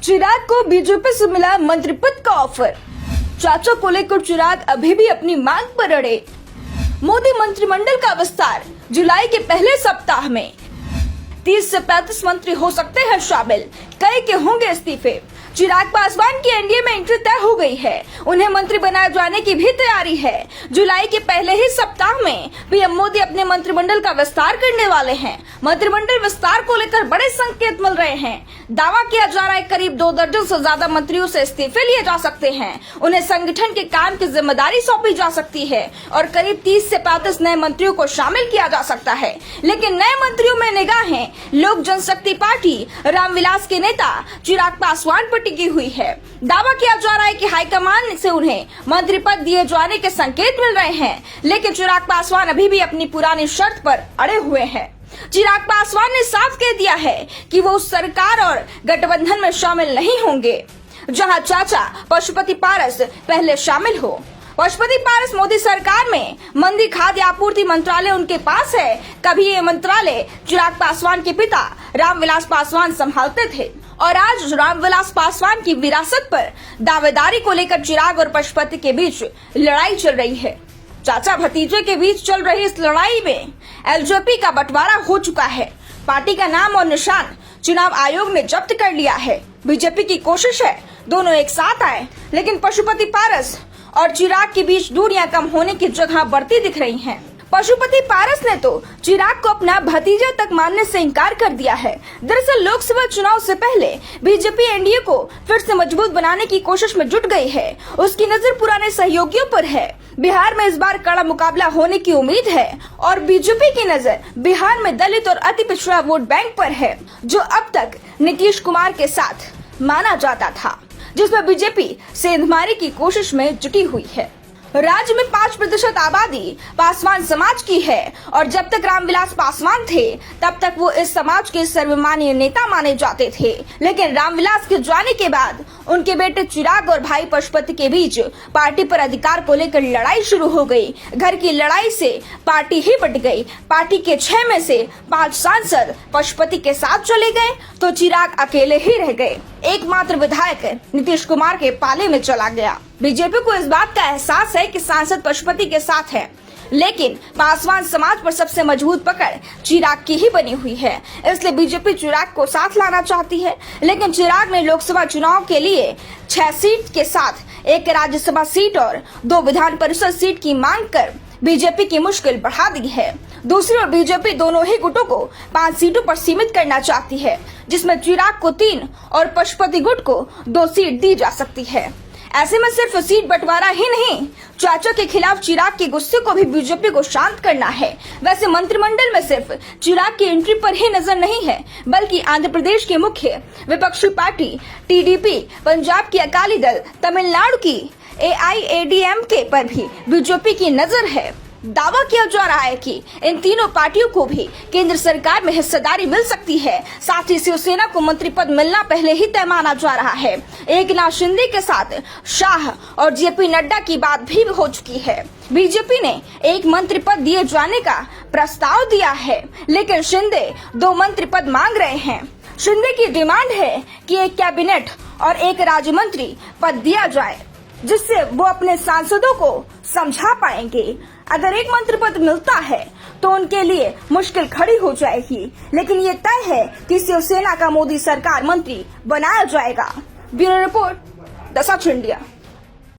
चिराग को बीजेपी से मिला मंत्री पद का ऑफर। चाचा को लेकर चिराग अभी भी अपनी मांग पर अड़े। मोदी मंत्रिमंडल का विस्तार जुलाई के पहले सप्ताह में 30 से 35 मंत्री हो सकते हैं शामिल, कई के होंगे इस्तीफे। चिराग पासवान की एनडीए में एंट्री तय हो गई है, उन्हें मंत्री बनाए जाने की भी तैयारी है। जुलाई के पहले ही सप्ताह में पीएम मोदी अपने मंत्रिमंडल का विस्तार करने वाले हैं। मंत्रिमंडल विस्तार को लेकर बड़े संकेत मिल रहे हैं। दावा किया जा रहा है करीब 2 दर्जन से ज्यादा मंत्रियों से इस्तीफे लिए जा सकते हैं, उन्हें संगठन के काम की जिम्मेदारी सौंपी जा सकती है और करीब 30 से 35 नए मंत्रियों को शामिल किया जा सकता है। लेकिन नए मंत्रियों में निगाहें लोक जनशक्ति पार्टी रामविलास के नेता चिराग पासवान पर टिकी हुई है। दावा किया जा रहा है कि हाईकमान से उन्हें मंत्री पद दिए जाने के संकेत मिल रहे हैं, लेकिन चिराग पासवान अभी भी अपनी पुरानी शर्त पर अड़े हुए हैं। चिराग पासवान ने साफ कह दिया है कि वो उस सरकार और गठबंधन में शामिल नहीं होंगे जहां चाचा पशुपति पारस पहले शामिल हो। पशुपति पारस मोदी सरकार में मंदी खाद्य आपूर्ति मंत्रालय उनके पास है। कभी ये मंत्रालय चिराग पासवान के पिता रामविलास पासवान संभालते थे और आज रामविलास पासवान की विरासत पर दावेदारी को लेकर चिराग और पशुपति के बीच लड़ाई चल रही है। चाचा भतीजे के बीच चल रही इस लड़ाई में एलजेपी का बंटवारा हो चुका है। पार्टी का नाम और निशान चुनाव आयोग ने जब्त कर लिया है। बीजेपी की कोशिश है दोनों एक साथ आए, लेकिन पशुपति पारस और चिराग के बीच दूरियां कम होने की जगह बढ़ती दिख रही हैं। पशुपति पारस ने तो चिराग को अपना भतीजा तक मानने से इनकार कर दिया है। दरअसल लोकसभा चुनाव से पहले बीजेपी एनडीए को फिर से मजबूत बनाने की कोशिश में जुट गई है। उसकी नजर पुराने सहयोगियों पर है। बिहार में इस बार कड़ा मुकाबला होने की उम्मीद है और बीजेपी की नजर बिहार में दलित और अति पिछड़ा वोट बैंक पर है, जो अब तक नीतीश कुमार के साथ माना जाता था, जिसमें बीजेपी सेंधमारी की कोशिश में जुटी हुई है। राज्य में 5% आबादी पासवान समाज की है और जब तक रामविलास पासवान थे तब तक वो इस समाज के सर्वमान्य नेता माने जाते थे। लेकिन रामविलास के जाने के बाद उनके बेटे चिराग और भाई पशुपति के बीच पार्टी पर अधिकार को लेकर लड़ाई शुरू हो गई। घर की लड़ाई से पार्टी ही बट गई। पार्टी के 6 में से 5 सांसद पशुपति के साथ चले गए तो चिराग अकेले ही रह गए। एकमात्र विधायक नीतीश कुमार के पाले में चला गया। बीजेपी को इस बात का एहसास है कि सांसद पशुपति के साथ है, लेकिन पासवान समाज पर सबसे मजबूत पकड़ चिराग की ही बनी हुई है। इसलिए बीजेपी चिराग को साथ लाना चाहती है, लेकिन चिराग ने लोकसभा चुनाव के लिए 6 सीट के साथ 1 राज्यसभा सीट और 2 विधान परिषद सीट की मांग कर बीजेपी की मुश्किल बढ़ा दी है। दूसरी ओर बीजेपी दोनों ही गुटों को 5 सीटों पर सीमित करना चाहती है, जिसमें चिराग को 3 और पशुपति गुट को 2 सीट दी जा सकती है। ऐसे में सिर्फ सीट बंटवारा ही नहीं, चाचा के खिलाफ चिराग के गुस्से को भी बीजेपी को शांत करना है। वैसे मंत्रिमंडल में सिर्फ चिराग की एंट्री पर ही नजर नहीं है, बल्कि आंध्र प्रदेश की मुख्य विपक्षी पार्टी टीडीपी, पंजाब की अकाली दल, तमिलनाडु की एआईएडीएमके पर भी बीजेपी की नजर है। दावा किया जा रहा है कि इन तीनों पार्टियों को भी केंद्र सरकार में हिस्सेदारी मिल सकती है। साथ ही शिवसेना को मंत्री पद मिलना पहले ही तय माना जा रहा है। एकनाथ शिंदे के साथ शाह और जेपी नड्डा की बात भी हो चुकी है। बीजेपी ने 1 मंत्री पद दिए जाने का प्रस्ताव दिया है, लेकिन शिंदे 2 मंत्री पद मांग रहे हैं। शिंदे की डिमांड है कि 1 कैबिनेट और 1 राज्य मंत्री पद दिया जाए, जिससे वो अपने सांसदों को समझा पाएंगे। अगर 1 मंत्री पद मिलता है तो उनके लिए मुश्किल खड़ी हो जाएगी, लेकिन ये तय है कि शिवसेना का मोदी सरकार मंत्री बनाया जाएगा। Bureau report, the such India.